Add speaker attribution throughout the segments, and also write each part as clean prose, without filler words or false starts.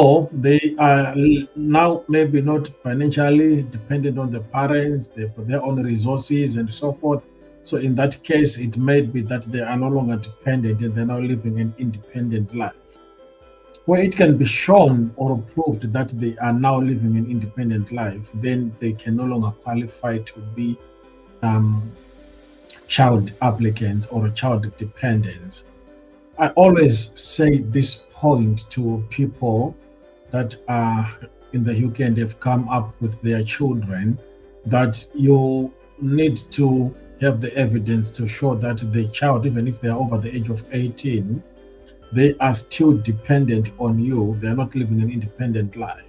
Speaker 1: or they are now maybe not financially dependent on the parents, they've got their own resources and so forth. So in that case, it may be that they are no longer dependent and they're now living an independent life. Where it can be shown or proved that they are now living an independent life, then they can no longer qualify to be um, child applicants or child dependents. I always say this point to people that are in the UK and they've come up with their children, that you need to have the evidence to show that the child, even if they are over the age of 18, they are still dependent on you. They are not living an independent life.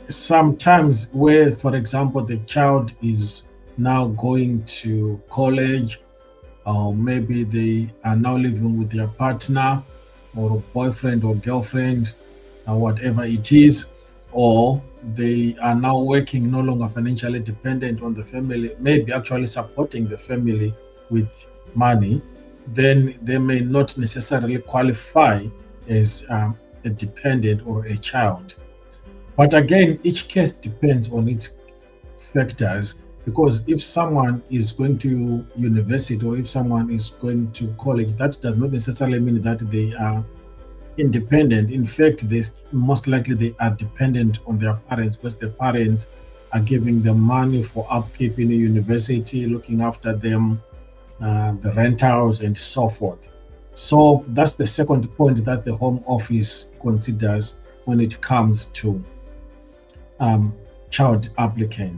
Speaker 1: Sometimes, where, for example, the child is now going to college, or maybe they are now living with their partner or boyfriend or girlfriend, or whatever it is, or they are now working, no longer financially dependent on the family, maybe actually supporting the family with money, then they may not necessarily qualify as a dependent or a child. But again, each case depends on its factors, because if someone is going to university or if someone is going to college, that does not necessarily mean that they are independent. In fact, they most likely they are dependent on their parents, because their parents are giving them money for upkeep in the university, looking after them, the rentals and so forth. So that's the second point that the Home Office considers when it comes to um, child applicants.